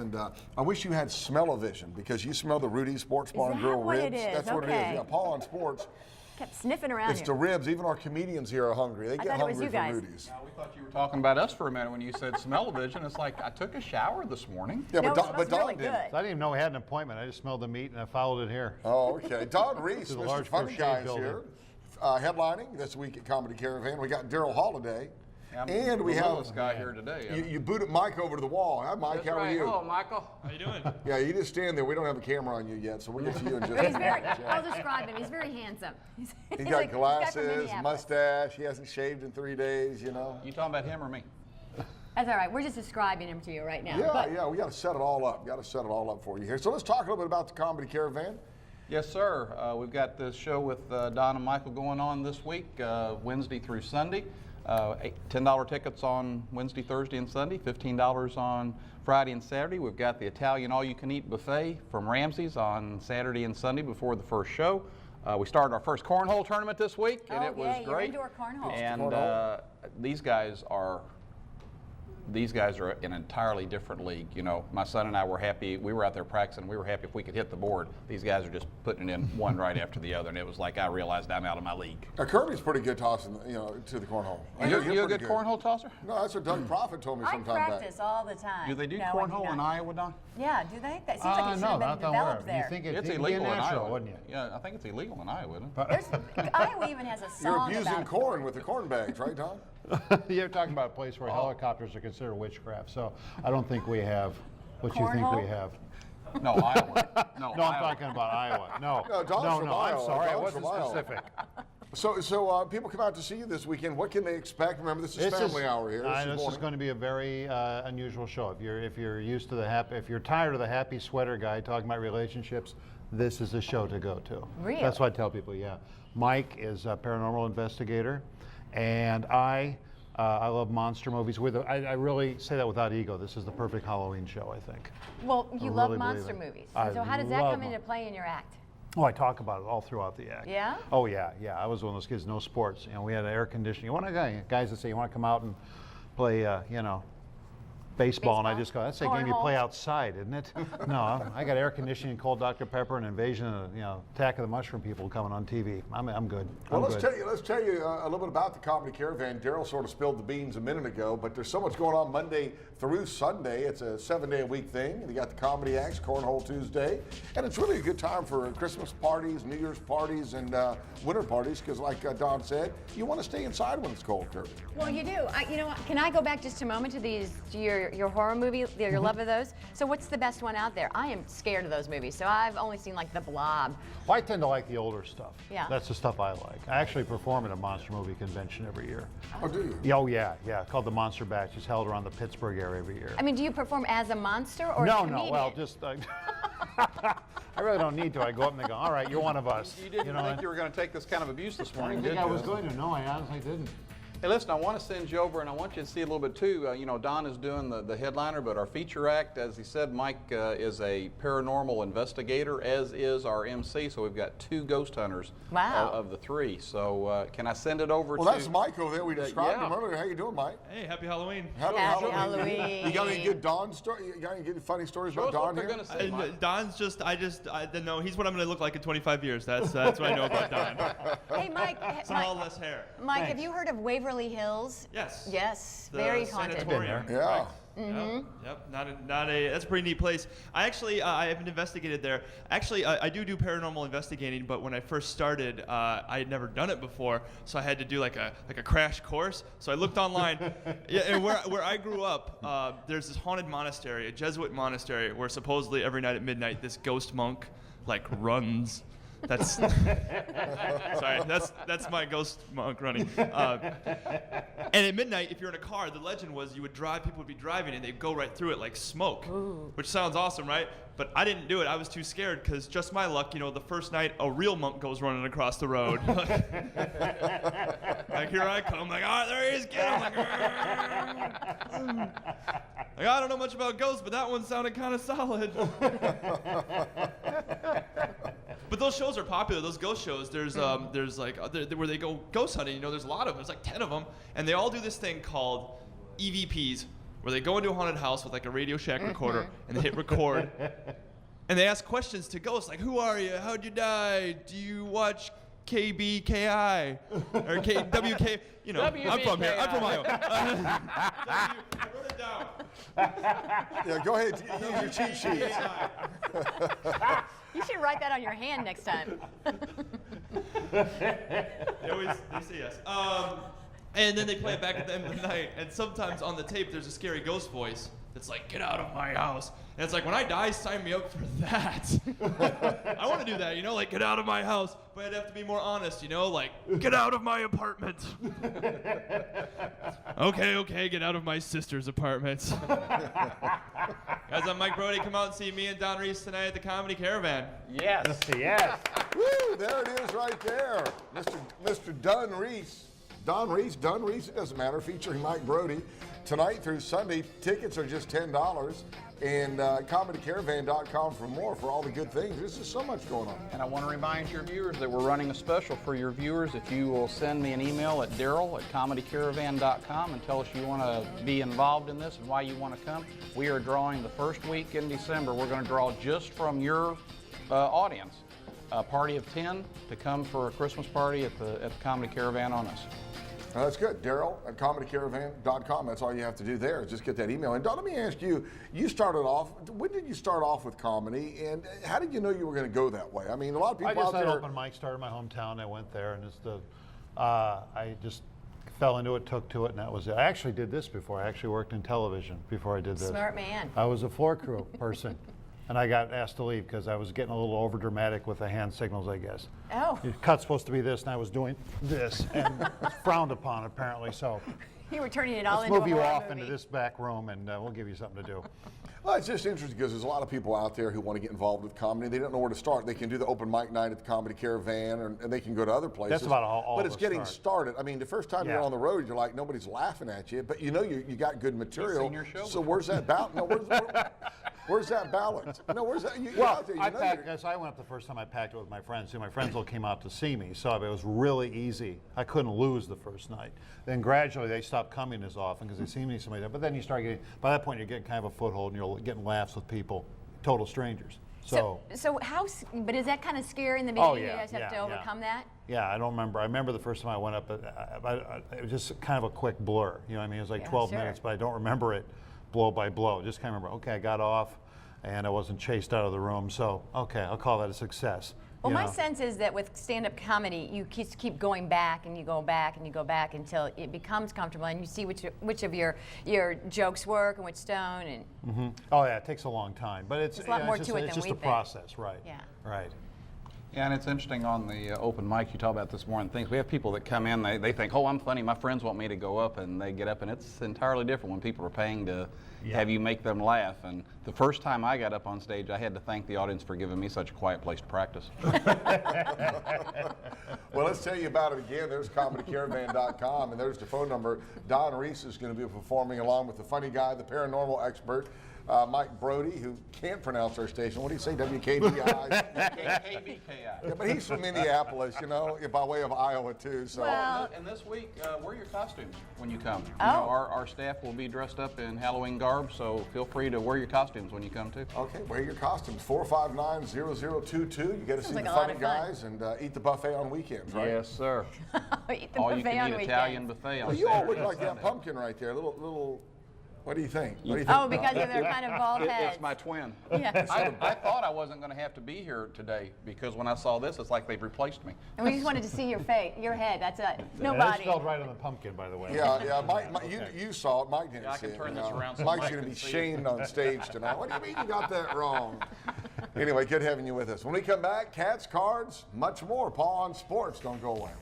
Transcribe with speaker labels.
Speaker 1: And I wish you had smell-o-vision because you smell the Rudy Sports Bar and Grill
Speaker 2: what
Speaker 1: ribs.
Speaker 2: it is?
Speaker 1: That's what it is.
Speaker 2: Okay.
Speaker 1: Yeah, Paul on Sports.
Speaker 2: Kept sniffing around
Speaker 1: It's
Speaker 2: here.
Speaker 1: the ribs. Even our comedians here are hungry. They get
Speaker 2: thought it was
Speaker 1: hungry
Speaker 2: you
Speaker 1: for
Speaker 2: guys.
Speaker 1: Rudy's.
Speaker 3: Now, we thought you were talking about us for a minute when you said smell-o-vision. It's like I took a shower this morning.
Speaker 1: Yeah,
Speaker 2: No,
Speaker 1: but
Speaker 2: it smells
Speaker 1: Don
Speaker 2: really
Speaker 1: didn't.
Speaker 2: good.
Speaker 4: I didn't even know we had an appointment. I just smelled the meat and I followed it here.
Speaker 1: Oh, okay. Don Reese,
Speaker 4: To the
Speaker 1: Mr.
Speaker 4: large
Speaker 1: Funny
Speaker 4: crochet
Speaker 1: Guys
Speaker 4: building.
Speaker 1: here, headlining this week at Comedy Caravan. We got Daryl Holiday.
Speaker 3: I'm
Speaker 1: And we
Speaker 3: the
Speaker 1: have
Speaker 3: littlest guy here today.
Speaker 1: You booted Mike over to the wall. Hi, Mike.
Speaker 3: That's
Speaker 1: how are
Speaker 3: right.
Speaker 1: you?
Speaker 3: Hello, Michael.
Speaker 5: How you doing?
Speaker 1: Yeah, you just stand there. We don't have a camera on you yet, so we'll get to you in just a
Speaker 2: He's very,
Speaker 1: minute.
Speaker 2: I'll describe him. He's very handsome. He's
Speaker 1: He's
Speaker 2: like
Speaker 1: got
Speaker 2: this guy from
Speaker 1: glasses,
Speaker 2: Minneapolis.
Speaker 1: mustache. He hasn't shaved in 3 days, you know.
Speaker 3: You talking about him or me?
Speaker 2: That's all right. We're just describing him to you right now.
Speaker 1: Yeah,
Speaker 2: But
Speaker 1: yeah, we got to set it all up. Got to set it all up for you here. So let's talk a little bit about the Comedy Caravan.
Speaker 3: Yes, sir. We've got this show with Don and Michael going on this week, Wednesday through Sunday. $10 tickets on Wednesday, Thursday, and Sunday, $15 on Friday and Saturday. We've got the Italian all-you-can-eat buffet from Ramsey's on Saturday and Sunday before the first show. We started our first cornhole tournament this week, and
Speaker 2: Oh,
Speaker 3: it was
Speaker 2: yay, you're
Speaker 3: great.
Speaker 2: indoor cornhole.
Speaker 3: And these guys are an entirely different league. You know, my son and I were happy. We were out there practicing. We were happy if we could hit the board. These guys are just putting it in one right after the other, and it was like I realized I'm out of my league.
Speaker 1: Now, Kirby's pretty good tossing, to the cornhole.
Speaker 3: You
Speaker 1: You're
Speaker 3: a
Speaker 1: pretty
Speaker 3: good cornhole tosser?
Speaker 1: No, that's what Doug Prophet told me
Speaker 2: I
Speaker 1: sometime back.
Speaker 2: practice all the time.
Speaker 3: Do they do
Speaker 2: No, I
Speaker 3: cornhole in
Speaker 2: not.
Speaker 3: Iowa, Don?
Speaker 2: Yeah, do they? That seems like it should
Speaker 4: no,
Speaker 2: have been
Speaker 4: not that
Speaker 2: developed
Speaker 4: where. You
Speaker 2: there.
Speaker 4: think
Speaker 3: It's
Speaker 4: it'd
Speaker 3: illegal
Speaker 4: be
Speaker 3: in
Speaker 4: natural,
Speaker 3: Iowa,
Speaker 4: wouldn't you?
Speaker 3: Yeah, I think it's illegal in Iowa, isn't it?
Speaker 2: Iowa even has a
Speaker 1: You're
Speaker 2: song
Speaker 1: abusing
Speaker 2: about
Speaker 1: corn with the corn bags, right, Don?
Speaker 4: You're talking about a place where helicopters are considered witchcraft, so I don't think we have what you think
Speaker 2: Cornhole?
Speaker 4: we have.
Speaker 3: No, Iowa. No,
Speaker 4: No, I'm talking about Iowa. No,
Speaker 1: No, Don's from
Speaker 4: I'm
Speaker 1: Iowa.
Speaker 4: sorry, I
Speaker 1: Don's
Speaker 4: wasn't
Speaker 1: from Iowa.
Speaker 4: specific.
Speaker 1: So people come out to see you this weekend. What can they expect? Remember, this is family hour here.
Speaker 4: This is going to be a very unusual show. If you're used to the happy, if you're tired of the happy sweater guy talking about relationships, this is a show to go to.
Speaker 2: Really?
Speaker 4: That's what I tell people. Yeah, Mike is a paranormal investigator, and I love monster movies. I really say that without ego. This is the perfect Halloween show, I think.
Speaker 2: Well, you
Speaker 4: I
Speaker 2: love
Speaker 4: really believe
Speaker 2: monster
Speaker 4: it.
Speaker 2: movies.
Speaker 4: I
Speaker 2: So how does that
Speaker 4: love
Speaker 2: come into
Speaker 4: them.
Speaker 2: play in your act?
Speaker 4: Oh, I talk about it all throughout the act.
Speaker 2: Yeah?
Speaker 4: Oh yeah, yeah. I was one of those kids, no sports. We had air conditioning. You want guys that say you want to come out and play, baseball, and I just go, that's a game you play outside, isn't it? No, I got air conditioning, cold Dr. Pepper, and Invasion, Attack of the Mushroom People coming on TV. I'm good.
Speaker 1: Well,
Speaker 4: I'm
Speaker 1: let's
Speaker 4: good.
Speaker 1: tell you a little bit about the Comedy Caravan. Daryl sort of spilled the beans a minute ago, but there's so much going on Monday through Sunday. It's a 7-day-a-week thing. You got the comedy acts, Cornhole Tuesday, and it's really a good time for Christmas parties, New Year's parties, and winter parties. Because, like Don said, you want to stay inside when it's cold, Kirby.
Speaker 2: Well, you do. Can I go back just a moment to your horror movie, your love of those? So what's the best one out there? I am scared of those movies, so I've only seen like The Blob.
Speaker 4: Well, I tend to like the older stuff.
Speaker 2: Yeah.
Speaker 4: That's the stuff I like. I actually perform at a monster movie convention every year.
Speaker 1: Oh, do you?
Speaker 4: Oh yeah, called the Monster Batch. It's held around the Pittsburgh area every year.
Speaker 2: I mean, do you perform as a monster or a
Speaker 4: No,
Speaker 2: comedian?
Speaker 4: well, just I really don't need to. I go up and they go, all right, you're one of us.
Speaker 3: You didn't think you were going to take this kind of abuse this
Speaker 4: I
Speaker 3: morning,
Speaker 4: didn't
Speaker 3: did
Speaker 4: think
Speaker 3: you?
Speaker 4: I was going to. No, I honestly didn't.
Speaker 3: Hey, listen, I want to send you over, and I want you to see a little bit too. Don is doing the headliner, but our feature act, as he said, Mike is a paranormal investigator, as is our MC. So we've got 2 ghost hunters of the 3. So can I send it over to?
Speaker 1: Well, that's Mike over there. We described
Speaker 3: yeah.
Speaker 1: him earlier. How you doing, Mike?
Speaker 5: Hey, happy Halloween.
Speaker 1: Happy
Speaker 2: Halloween.
Speaker 1: You got any good Don story? You got any good funny stories
Speaker 3: Show
Speaker 1: about
Speaker 3: us what
Speaker 1: Don
Speaker 3: they're
Speaker 1: here?
Speaker 3: going to say, Mike.
Speaker 5: Don's no, he's what I'm going to look like in 25 years. That's what I know about Don.
Speaker 2: Hey, Mike.
Speaker 5: Somehow less hair.
Speaker 2: Mike, have you heard of Waverly Hills?
Speaker 5: Yes.
Speaker 2: Yes,
Speaker 5: The
Speaker 2: very haunted.
Speaker 5: sanatorium.
Speaker 1: Yeah.
Speaker 5: Yep. That's a pretty neat place. I actually, I haven't investigated there. Actually, I do paranormal investigating, but when I first started, I had never done it before, so I had to do like a crash course. So I looked online, and where I grew up, there's this haunted monastery, a Jesuit monastery, where supposedly every night at midnight, this ghost monk runs. That's sorry. That's my ghost monk running. And at midnight, if you're in a car, the legend was you would drive. People would be driving, and they'd go right through it like smoke, which sounds awesome, right? But I didn't do it. I was too scared because just my luck, the first night a real monk goes running across the road. Like here I come, like there he is, get him! Like I don't know much about ghosts, but that one sounded kind of solid. But those shows are popular. Those ghost shows. There's where they go ghost hunting. There's a lot of them. There's like 10 of them, and they all do this thing called EVPs, where they go into a haunted house with like a Radio Shack recorder and they hit record. And they ask questions to ghosts like, who are you? How'd you die? Do you watch KBKI? Or WK, you know,
Speaker 3: WBKI.
Speaker 5: I'm from here. I'm from Iowa. I wrote it down.
Speaker 1: Yeah, go ahead. Use your cheat sheets.
Speaker 2: You should write that on your hand next time.
Speaker 5: They say yes. And then they play it back at the end of the night. And sometimes on the tape, there's a scary ghost voice that's like, get out of my house. And it's like, when I die, sign me up for that. I want to do that, you know, like, get out of my house. But I'd have to be more honest, you know, like, get out of my apartment. Okay, get out of my sister's apartment. Guys, I'm Mike Brody. Come out and see me and Don Reese tonight at the Comedy Caravan.
Speaker 3: Yes.
Speaker 4: Yes.
Speaker 1: Woo, there it is right there. Mr. Don Reese, it doesn't matter, featuring Mike Brody. Tonight through Sunday, tickets are just $10, and comedycaravan.com for more for all the good things. There's just so much going on.
Speaker 3: And I want to remind your viewers that we're running a special for your viewers. If you will send me an email at Daryl@comedycaravan.com and tell us you want to be involved in this and why you want to come. We are drawing the first week in December. We're going to draw just from your audience. A party of 10 to come for a Christmas party at the Comedy Caravan on us.
Speaker 1: That's good. Daryl@comedycaravan.com. That's all you have to do there is just get that email. And Don, let me ask you, when did you start off with comedy, and how did you know you were going to go that way? I mean, a lot of people
Speaker 4: I just
Speaker 1: out
Speaker 4: had
Speaker 1: there...
Speaker 4: open mic, started in my hometown, I went there, and I just fell into it, took to it, and that was it. I actually did this before. I actually worked in television before I did this.
Speaker 2: Smart man.
Speaker 4: I was a floor crew person. And I got asked to leave because I was getting a little over dramatic with the hand signals, I guess.
Speaker 2: Oh.
Speaker 4: Your cut's supposed to be this, and I was doing this, and it's frowned upon apparently. So
Speaker 2: You were turning it all
Speaker 4: let's
Speaker 2: into
Speaker 4: move
Speaker 2: a
Speaker 4: you
Speaker 2: horror
Speaker 4: off
Speaker 2: movie.
Speaker 4: into this back room, and we'll give you something to do.
Speaker 1: Well, it's just interesting because there's a lot of people out there who want to get involved with comedy. They don't know where to start. They can do the open mic night at the Comedy Caravan, and they can go to other places.
Speaker 4: That's about all
Speaker 1: But
Speaker 4: of
Speaker 1: it's
Speaker 4: us
Speaker 1: getting
Speaker 4: start.
Speaker 1: started. I mean, the first time
Speaker 4: Yeah.
Speaker 1: you're on the road, you're like, nobody's laughing at you, but you know you got good material.
Speaker 3: seen your show
Speaker 1: So
Speaker 3: before.
Speaker 1: where's that balance? No, where's that balance? No, where's that? You're
Speaker 4: Well,
Speaker 1: out there,
Speaker 4: I packed, as I went up the first time, I packed it with my friends. See, my friends all came out to see me, so it was really easy. I couldn't lose the first night. Then gradually they stopped coming as often because they see me somebody. But then you start getting, by that point, you're getting kind of a foothold, and you're getting laughs with people, total strangers. So
Speaker 2: But is that kind of scary in the
Speaker 4: Oh,
Speaker 2: beginning?
Speaker 4: yeah,
Speaker 2: You guys have
Speaker 4: yeah,
Speaker 2: to overcome that?
Speaker 4: yeah, I don't remember. I remember the first time I went up, it was just kind of a quick blur. You know what I mean? It was like
Speaker 2: Yeah,
Speaker 4: 12
Speaker 2: sure.
Speaker 4: minutes, but I don't remember it blow by blow. Just kind of remember, okay, I got off, and I wasn't chased out of the room. So, okay, I'll call that a success.
Speaker 2: Well,
Speaker 4: you
Speaker 2: my
Speaker 4: know?
Speaker 2: sense is that with stand-up comedy, you keep going back and you go back and you go back until it becomes comfortable, and you see which of your jokes work and which don't. And
Speaker 4: Oh yeah, it takes a long time, but it's
Speaker 2: There's a lot more
Speaker 4: it's
Speaker 2: to it
Speaker 4: it's
Speaker 2: than
Speaker 4: just
Speaker 2: we
Speaker 4: a
Speaker 2: think.
Speaker 4: process, right?
Speaker 2: Yeah.
Speaker 4: Right.
Speaker 3: Yeah, and it's interesting on the open mic you talk about this morning things. We have people that come in, they think, oh, I'm funny, my friends want me to go up, and they get up, and it's entirely different when people are paying to have you make them laugh. And the first time I got up on stage, I had to thank the audience for giving me such a quiet place to practice.
Speaker 1: Well, let's tell you about it again. There's comedycaravan.com, and there's the phone number. Don Reese is going to be performing along with the funny guy, the paranormal expert, Mike Brody, who can't pronounce our station. What do you say, WKDI?
Speaker 3: KBKI.
Speaker 1: Yeah, but he's from Minneapolis, you know, by way of Iowa, too. So.
Speaker 2: Well,
Speaker 3: And this week, wear your costumes when you come.
Speaker 2: Oh.
Speaker 3: You know, our staff will be dressed up in Halloween garb, so feel free to wear your costumes when you come too.
Speaker 1: Okay, wear your costumes. 459-0022. You get to see
Speaker 2: like
Speaker 1: the
Speaker 2: a lot
Speaker 1: funny
Speaker 2: of fun.
Speaker 1: guys and eat the buffet on weekends, right?
Speaker 3: Yes, sir.
Speaker 2: eat the
Speaker 3: All
Speaker 2: buffet
Speaker 3: you can
Speaker 2: on
Speaker 3: eat
Speaker 2: weekends.
Speaker 3: Italian buffet on
Speaker 1: Well, you all
Speaker 3: Saturday
Speaker 1: look
Speaker 3: and
Speaker 1: like that
Speaker 3: Sunday.
Speaker 1: pumpkin right there. Little. What do you think? What do you think?
Speaker 2: Oh, because of their kind of bald heads.
Speaker 3: It's my twin.
Speaker 2: Yeah.
Speaker 3: I thought I wasn't going to have to be here today because when I saw this, it's like they've replaced me.
Speaker 2: And we just wanted to see your face, your head. That's it.
Speaker 4: That
Speaker 2: Nobody.
Speaker 4: is spelled right on the pumpkin, by the way.
Speaker 1: Yeah, Mike, you saw it. Mike didn't
Speaker 3: Yeah, I
Speaker 1: see
Speaker 3: can
Speaker 1: it.
Speaker 3: turn
Speaker 1: you
Speaker 3: this
Speaker 1: know.
Speaker 3: around so
Speaker 1: Mike's
Speaker 3: Mike
Speaker 1: going to
Speaker 3: can
Speaker 1: be
Speaker 3: see it.
Speaker 1: shamed on stage tonight. What do you mean you got that wrong? Anyway, good having you with us. When we come back, cats, cards, much more. Paul on Sports. Don't go away.